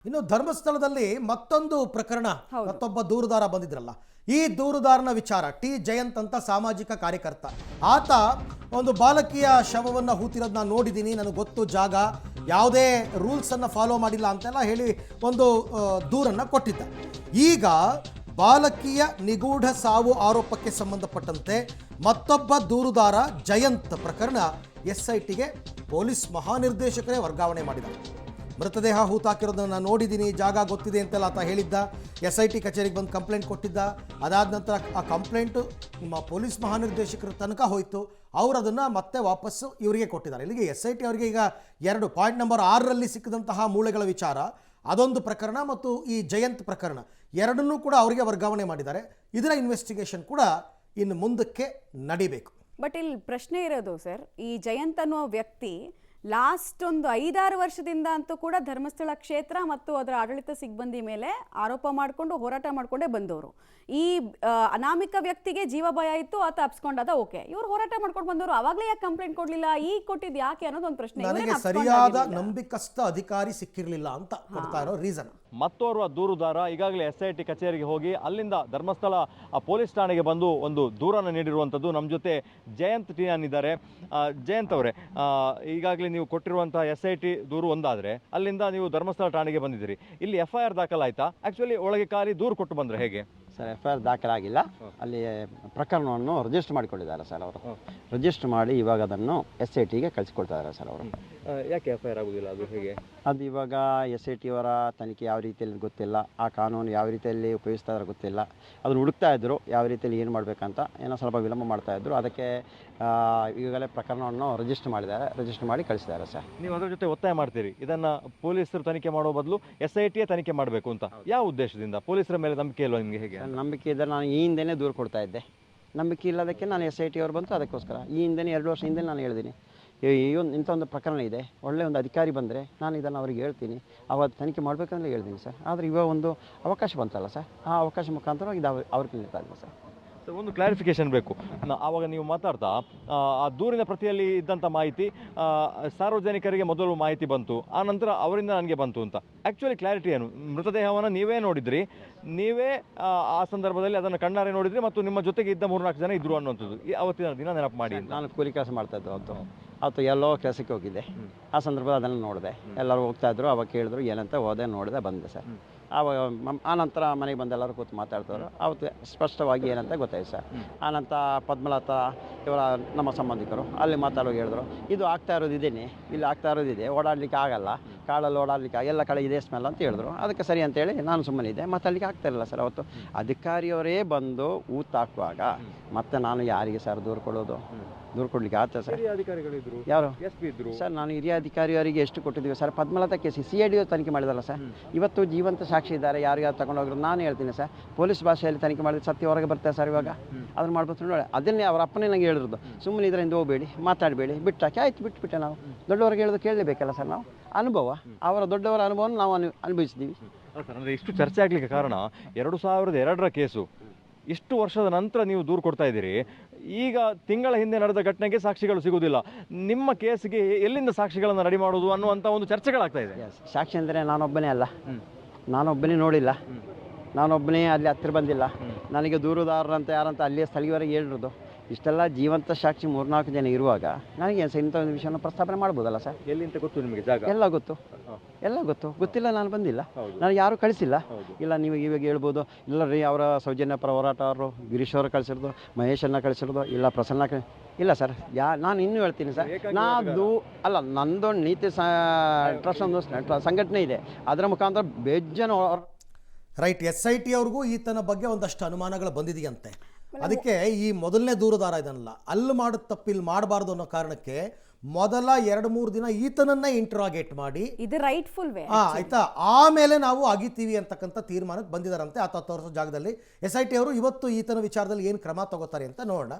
ಇನ್ನು ಧರ್ಮಸ್ಥಳದಲ್ಲಿ ಮತ್ತೊಂದು ಪ್ರಕರಣ, ಹೌದು. ಮತ್ತೊಬ್ಬ ದೂರುದಾರ ಬಂದಿದ್ರಲ್ಲ. ಈ ದೂರುದಾರನ ವಿಚಾರ ಟಿ ಜಯಂತ್ ಅಂತ ಸಾಮಾಜಿಕ ಕಾರ್ಯಕರ್ತ. ಆತ ಒಂದು ಬಾಲಕಿಯ ಶವವನ್ನು ಹೂತಿರೋದನ್ನ ನೋಡಿದ್ದೀನಿ, ನನಗೆ ಗೊತ್ತು ಜಾಗ, ಯಾವುದೇ ರೂಲ್ಸನ್ನು ಫಾಲೋ ಮಾಡಿಲ್ಲ ಅಂತೆಲ್ಲ ಹೇಳಿ ಒಂದು ದೂರನ್ನು ಕೊಟ್ಟಿದ್ದ. ಈಗ ಬಾಲಕಿಯ ನಿಗೂಢ ಸಾವು ಆರೋಪಕ್ಕೆ ಸಂಬಂಧಪಟ್ಟಂತೆ ಮತ್ತೊಬ್ಬ ದೂರುದಾರ ಜಯಂತ್ ಪ್ರಕರಣ SITಗೆ ಪೊಲೀಸ್ ಮಹಾನಿರ್ದೇಶಕರೇ ವರ್ಗಾವಣೆ ಮಾಡಿದ್ದಾರೆ. ಮೃತದೇಹ ಹೂತಾಕಿರೋದನ್ನು ನೋಡಿದ್ದೀನಿ, ಜಾಗ ಗೊತ್ತಿದೆ ಅಂತೆಲ್ಲ ಆತ ಹೇಳಿದ್ದ. SIT ಕಚೇರಿಗೆ ಬಂದು ಕಂಪ್ಲೇಂಟ್ ಕೊಟ್ಟಿದ್ದ. ಅದಾದ ನಂತರ ಆ ಕಂಪ್ಲೇಂಟು ನಿಮ್ಮ ಪೊಲೀಸ್ ಮಹಾನಿರ್ದೇಶಕರ ತನಕ ಹೋಯಿತು. ಅವರು ಅದನ್ನು ಮತ್ತೆ ವಾಪಸ್ಸು ಇವರಿಗೆ ಕೊಟ್ಟಿದ್ದಾರೆ. ಇಲ್ಲಿಗೆ SIT ಅವರಿಗೆ ಈಗ 2 ಪಾಯಿಂಟ್ ನಂಬರ್ 6ರಲ್ಲಿ ಸಿಕ್ಕಿದಂತಹ ಮೂಳೆಗಳ ವಿಚಾರ, ಅದೊಂದು ಪ್ರಕರಣ, ಮತ್ತು ಈ ಜಯಂತ್ ಪ್ರಕರಣ, ಎರಡನ್ನೂ ಕೂಡ ಅವರಿಗೆ ವರ್ಗಾವಣೆ ಮಾಡಿದ್ದಾರೆ. ಇದರ ಇನ್ವೆಸ್ಟಿಗೇಷನ್ ಕೂಡ ಇನ್ನು ಮುಂದಕ್ಕೆ ನಡಿಬೇಕು. ಬಟ್ ಇಲ್ಲಿ ಪ್ರಶ್ನೆ ಇರೋದು ಸರ್, ಈ ಜಯಂತ್ ಅನ್ನುವ ವ್ಯಕ್ತಿ ಲಾಸ್ಟ್ ಒಂದು 5-6 ವರ್ಷದಿಂದ ಅಂತೂ ಕೂಡ ಧರ್ಮಸ್ಥಳ ಕ್ಷೇತ್ರ ಮತ್ತು ಅದರ ಆಡಳಿತ ಸಿಬ್ಬಂದಿ ಮೇಲೆ ಆರೋಪ ಮಾಡಿಕೊಂಡು ಹೋರಾಟ ಮಾಡಿಕೊಂಡೇ ಬಂದವರು. ಈ ಅನಾಮಿಕ ವ್ಯಕ್ತಿಗೆ ಜೀವ ಭಯ ಇತ್ತು, ಆತ ಅಪ್ಸ್ಕೊಂಡಾದ, ಓಕೆ. ಇವ್ರು ಹೋರಾಟ ಮಾಡ್ಕೊಂಡು ಬಂದವರು ಅವಾಗಲೇ ಯಾಕೆ ಕಂಪ್ಲೇಂಟ್ ಕೊಡ್ಲಿಲ್ಲ, ಈಗ ಕೊಟ್ಟಿದ್ದು ಯಾಕೆ ಅನ್ನೋದು ಒಂದು ಪ್ರಶ್ನೆ. ನನಗೆ ಸರಿಯಾದ ನಂಬಿಕಸ್ಥ ಅಧಿಕಾರಿ ಸಿಕ್ಕಿರಲಿಲ್ಲ ಅಂತ ಕೊಡ್ತಾ ಇರೋ ರೀಸನ್. ಮತ್ತೋರ್ವ ದೂರುದಾರ ಈಗಾಗಲೇ SIT ಕಚೇರಿಗೆ ಹೋಗಿ ಅಲ್ಲಿಂದ ಧರ್ಮಸ್ಥಳ ಪೊಲೀಸ್ ಠಾಣೆಗೆ ಬಂದು ಒಂದು ದೂರನ್ನು ನೀಡಿರುವಂಥದ್ದು. ನಮ್ಮ ಜೊತೆ ಜಯಂತ್ ಟಿಯಾನ್ ಇದ್ದಾರೆ. ಜಯಂತ್ ಅವರೇ, ಈಗಾಗಲೇ ನೀವು ಕೊಟ್ಟಿರುವಂಥ SIT ದೂರು ಒಂದಾದರೆ ಅಲ್ಲಿಂದ ನೀವು ಧರ್ಮಸ್ಥಳ ಠಾಣೆಗೆ ಬಂದಿದ್ದೀರಿ. ಇಲ್ಲಿ FIR ದಾಖಲಾಯ್ತಾ? ಆ್ಯಕ್ಚುಲಿ ಒಳಗೆ ಕಾಲಿ ದೂರು ಕೊಟ್ಟು ಬಂದರೆ ಹೇಗೆ ಸರ್? FIR ದಾಖಲಾಗಿಲ್ಲ. ಅಲ್ಲಿ ಪ್ರಕರಣವನ್ನು ರಿಜಿಸ್ಟರ್ ಮಾಡಿಕೊಂಡಿದ್ದಾರೆ ಸರ್ ಅವರು. ರಿಜಿಸ್ಟರ್ ಮಾಡಿ ಇವಾಗ ಅದನ್ನು SITಗೆ ಕಳಿಸಿಕೊಡ್ತಾ ಸರ್ ಅವರು. ಯಾಕೆ FIR ಆಗೋದಿಲ್ಲ, ಅದು ಹೇಗೆ? ಅದು ಇವಾಗ SIT ಅವರ ತನಿಖೆ ಯಾವ ರೀತಿಯಲ್ಲಿ ಗೊತ್ತಿಲ್ಲ, ಆ ಕಾನೂನು ಯಾವ ರೀತಿಯಲ್ಲಿ ಉಪಯೋಗಿಸ್ತಾ ಇದ್ದಾರೆ ಗೊತ್ತಿಲ್ಲ. ಅದನ್ನು ಹುಡುಕ್ತಾ ಇದ್ದರು, ಯಾವ ರೀತಿಯಲ್ಲಿ ಏನು ಮಾಡಬೇಕಂತ ಏನೋ ಸ್ವಲ್ಪ ವಿಳಂಬ ಮಾಡ್ತಾ ಇದ್ದರು. ಅದಕ್ಕೆ ಈಗಾಗಲೇ ಪ್ರಕರಣವನ್ನು ರಿಜಿಸ್ಟರ್ ಮಾಡಿದ್ದಾರೆ, ರಿಜಿಸ್ಟರ್ ಮಾಡಿ ಕಳಿಸಿದ್ದಾರೆ ಸರ್. ನೀವು ಅದರ ಜೊತೆ ಒತ್ತಾಯ ಮಾಡ್ತೀರಿ ಇದನ್ನು ಪೊಲೀಸರು ತನಿಖೆ ಮಾಡೋ ಬದಲು SITಯೇ ತನಿಖೆ ಮಾಡಬೇಕು ಅಂತ. ಯಾವ ಉದ್ದೇಶದಿಂದ? ಪೊಲೀಸರ ಮೇಲೆ ನಂಬಿಕೆ ಇಲ್ವಾ ನಿಮಗೆ? ಹೇಗೆ ನಂಬಿಕೆ ಇದ್ದರೆ ನಾನು ಈ ಹಿಂದೆನೇ ದೂರು ಕೊಡ್ತಾ ಇದ್ದೆ. ನಂಬಿಕೆ ಇಲ್ಲದಕ್ಕೆ ನಾನು SIT ಅವರು ಬಂತು, ಅದಕ್ಕೋಸ್ಕರ ಈ ಹಿಂದೆನೇ 2 ವರ್ಷ ಹಿಂದೆ ನಾನು ಹೇಳಿದ್ದೀನಿ, ಇಂಥ ಒಂದು ಪ್ರಕರಣ ಇದೆ, ಒಳ್ಳೆಯ ಒಂದು ಅಧಿಕಾರಿ ಬಂದರೆ ನಾನು ಇದನ್ನು ಅವ್ರಿಗೆ ಹೇಳ್ತೀನಿ, ಅವತ್ತು ತನಿಖೆ ಮಾಡಬೇಕಂದ್ರೆ ಹೇಳ್ತೀನಿ ಸರ್. ಆದರೆ ಇವಾಗ ಒಂದು ಅವಕಾಶ ಬಂತಲ್ಲ ಸರ್, ಆ ಅವಕಾಶ ಮುಖಾಂತರ ಇದು ಅವ್ರಿಗೆ ನಿಲ್ತಾ ಇದೆ ಸರ್. ಒಂದು ಕ್ಲಾರಿಫಿಕೇಶನ್ ಬೇಕು. ಆವಾಗ ನೀವು ಮಾತಾಡ್ತಾ ಆ ದೂರಿನ ಪ್ರತಿಯಲ್ಲಿ ಇದ್ದಂಥ ಮಾಹಿತಿ ಸಾರ್ವಜನಿಕರಿಗೆ ಮೊದಲು ಮಾಹಿತಿ ಬಂತು, ಆ ನಂತರ ಅವರಿಂದ ನನಗೆ ಬಂತು ಅಂತ. ಆ್ಯಕ್ಚುಲಿ ಕ್ಲಾರಿಟಿ ಏನು? ಮೃತದೇಹವನ್ನು ನೀವೇ ನೋಡಿದ್ರಿ, ನೀವೇ ಆ ಸಂದರ್ಭದಲ್ಲಿ ಅದನ್ನು ಕಣ್ಣಾರೆ ನೋಡಿದ್ರಿ, ಮತ್ತು ನಿಮ್ಮ ಜೊತೆಗೆ ಇದ್ದ 3-4 ಜನ ಇದ್ರು ಅನ್ನೋಂಥದ್ದು ಅವತ್ತಿನ ದಿನ ನೆನಪು ಮಾಡಿ. ನಾನು ಕೂಲಿ ಕೆಲಸ ಮಾಡ್ತಾಯಿದ್ದು ಅವತ್ತು ಎಲ್ಲೋ ಕೆಲಸಕ್ಕೆ ಹೋಗಿದ್ದೆ. ಆ ಸಂದರ್ಭದಲ್ಲಿ ಅದನ್ನು ನೋಡಿದೆ, ಎಲ್ಲರೂ ಹೋಗ್ತಾಯಿದ್ರು. ಅವಾಗ ಕೇಳಿದ್ರು ಏನಂತ, ಹೋದೆ, ನೋಡಿದೆ, ಬಂದೆ ಸರ್. ಆವಾಗ ಆನಂತರ ಮನೆಗೆ ಬಂದು ಎಲ್ಲರೂ ಕೂತು ಮಾತಾಡ್ತವ್ರು. ಅವತ್ತು ಸ್ಪಷ್ಟವಾಗಿ ಏನಂತ ಗೊತ್ತಾಯ್ತು ಸರ್. ಆನಂತರ ಪದ್ಮಲತಾ ಇವರ ನಮ್ಮ ಸಂಬಂಧಿಕರು ಅಲ್ಲಿ ಮಾತಾಡೋಗಿ ಹೇಳಿದ್ರು, ಇದು ಆಗ್ತಾ ಇರೋದು ಇದೇನೆ, ಇಲ್ಲಿ ಆಗ್ತಾ ಇರೋದಿದೆ, ಓಡಾಡಲಿಕ್ಕೆ ಆಗಲ್ಲ, ಕಾಡಲ್ಲಿ ಓಡಾಡಲಿಕ್ಕೆ ಎಲ್ಲ ಕಡೆ ಇದೆ ಸ್ಮೆಲ್ ಅಂತ ಹೇಳಿದ್ರು. ಅದಕ್ಕೆ ಸರಿ ಅಂತೇಳಿ ನಾನು ಸುಮ್ಮನಿದ್ದೆ. ಮಾತಾಡಲಿಕ್ಕೆ ಆಗ್ತಾ ಇರಲಿಲ್ಲ ಸರ್. ಅವತ್ತು ಅಧಿಕಾರಿಯವರೇ ಬಂದು ಊತಾಕುವಾಗ ಮತ್ತೆ ನಾನು ಯಾರಿಗೆ ಸರ್ ದೂರು ಕೊಡೋದು? ದೂರು ಕೊಡ್ಲಿಕ್ಕೆ ಆಗ್ತದೆ ಸರ್? ಅಧಿಕಾರಿಗಳಿದ್ರು, ಯಾರು SP ಇದ್ರು ಸರ್? ನಾನು ಹಿರಿಯ ಅಧಿಕಾರಿಯವರಿಗೆ ಎಷ್ಟು ಕೊಟ್ಟಿದ್ದೀವಿ ಸರ್? ಪದ್ಮಲತಾ ಕೇಸ್ CID ತನಿಖೆ ಮಾಡಿದಲ್ಲ ಸರ್. ಇವತ್ತು ಜೀವಂತ ಸಾಕ್ಷಿ ಇದ್ದಾರೆ, ಯಾರು ತಗೊಂಡೋಗ್ರು ನಾನು ಹೇಳ್ತೀನಿ ಸರ್. ಪೊಲೀಸ್ ಭಾಷೆಯಲ್ಲಿ ತನಿಖೆ ಮಾಡಿದ್ರೆ ಸತ್ಯ ಹೊರಗೆ ಬರ್ತದೆ ಸರ್. ಇವಾಗ ಅದನ್ನು ಮಾಡ್ಬೋದು ನೋಡಿ. ಅದನ್ನೇ ಅವರ ಅಪ್ಪನೇ ನನಗೆ ಹೇಳಿರೋದು, ಸುಮ್ಮನೆ ಇದರಿಂದ ಹೋಗಬೇಡಿ, ಮಾತಾಡಬೇಡಿ, ಬಿಟ್ಟಾಕಿ ಆಯ್ತು, ಬಿಟ್ಬಿಟ್ಟೆ. ನಾವು ದೊಡ್ಡವರಿಗೆ ಹೇಳೋದು ಕೇಳಲೇಬೇಕಲ್ಲ ಸರ್. ನಾವು ಅನುಭವ, ಅವರ ದೊಡ್ಡವರ ಅನುಭವವನ್ನು ನಾವು ಅನುಭವಿಸಿದ್ದೀವಿ. ಸರ್, ಅಂದರೆ ಇಷ್ಟು ಚರ್ಚೆ ಆಗಲಿಕ್ಕೆ ಕಾರಣ 2002ರ ಕೇಸು. ಇಷ್ಟು ವರ್ಷದ ನಂತರ ನೀವು ದೂರು ಕೊಡ್ತಾ ಇದ್ದೀರಿ. ಈಗ ತಿಂಗಳ ಹಿಂದೆ ನಡೆದ ಘಟನೆಗೆ ಸಾಕ್ಷಿಗಳು ಸಿಗುವುದಿಲ್ಲ, ನಿಮ್ಮ ಕೇಸ್ಗೆ ಎಲ್ಲಿಂದ ಸಾಕ್ಷಿಗಳನ್ನು ರೆಡಿ ಮಾಡೋದು ಅನ್ನುವಂಥ ಒಂದು ಚರ್ಚೆಗಳಾಗ್ತಾ ಇದೆ. ಸಾಕ್ಷಿ ಅಂದರೆ ನಾನೊಬ್ಬನೇ ಅಲ್ಲ, ನಾನೊಬ್ಬನೇ ನೋಡಿಲ್ಲ, ನಾನೊಬ್ಬನೇ ಅಲ್ಲಿ ಹತ್ತಿರ ಬಂದಿಲ್ಲ. ನನಗೆ ದೂರುದಾರರಂತ ಯಾರಂತ ಅಲ್ಲಿಯೇ ಸ್ಥಳೀಯವರೆಗೆ ಹೇಳಿರೋದು. ಇಷ್ಟೆಲ್ಲ ಜೀವಂತ ಸಾಕ್ಷಿ 3-4 ಜನ ಇರುವಾಗ ನನಗೆ ಇಂಥ ಒಂದು ವಿಷಯವನ್ನು ಪ್ರಸ್ತಾಪನೆ ಮಾಡ್ಬೋದಲ್ಲ ಸರ್? ಎಲ್ಲಿಂತ ಗೊತ್ತು ನಿಮಗೆ ಜಾಗ? ಎಲ್ಲ ಗೊತ್ತು, ಎಲ್ಲ ಗೊತ್ತು. ಗೊತ್ತಿಲ್ಲ ನಾನು ಬಂದಿಲ್ಲ, ನಾನು ಯಾರು ಕಳಿಸಿಲ್ಲ. ಇಲ್ಲ ನೀವು ಇವಾಗ ಹೇಳ್ಬೋದು, ಇಲ್ಲ ರೀ ಅವರ ಸೌಜನ್ಯ ಪರ ಹೋರಾಟವರು ಗಿರೀಶ್ ಅವರು ಕಳಿಸಿರೋದು, ಮಹೇಶನ್ನ ಕಳಿಸಿರೋದು, ಇಲ್ಲ ಪ್ರಸನ್ನ ಇಲ್ಲ ಸರ್. ನಾನು ಇನ್ನೂ ಹೇಳ್ತೀನಿ ಸರ್, ನಾದು ಅಲ್ಲ, ನಂದೊಂದು ನೀತಿ ಟ್ರಸ್ಟ್ ಒಂದು ಸಂಘಟನೆ ಇದೆ, ಅದರ ಮುಖಾಂತರ ಬೇಜನ ರೈಟ್. SIT ಅವ್ರಿಗೂ ಈತನ ಬಗ್ಗೆ ಒಂದಷ್ಟು ಅನುಮಾನಗಳು ಬಂದಿದೆಯಂತೆ. ಅದಕ್ಕೆ ಈ ಮೊದಲನೇ ದೂರುದಾರ ಇದನ್ನಲ್ಲ, ಅಲ್ಲಿ ಮಾಡಿದ ತಪ್ಪಿಲ್ಲಿ ಮಾಡಬಾರ್ದು ಅನ್ನೋ ಕಾರಣಕ್ಕೆ ಮೊದಲ 2-3 ದಿನ ಈತನನ್ನೇ ಇಂಟ್ರಾಗೇಟ್ ಮಾಡಿ, ಇದು ರೈಟ್ಫುಲ್ ವೇ ಆಯ್ತಾ, ಆಮೇಲೆ ನಾವು ಅಗಿತೀವಿ ಅಂತಕ್ಕಂಥ ತೀರ್ಮಾನಕ್ಕೆ ಬಂದಿದ್ದಾರಂತೆ. ಆ ತೋರಿಸೋ ಜಾಗದಲ್ಲಿ SIT ಅವರು ಇವತ್ತು ಈತನ ವಿಚಾರದಲ್ಲಿ ಏನು ಕ್ರಮ ತಗೋತಾರೆ ಅಂತ ನೋಡೋಣ.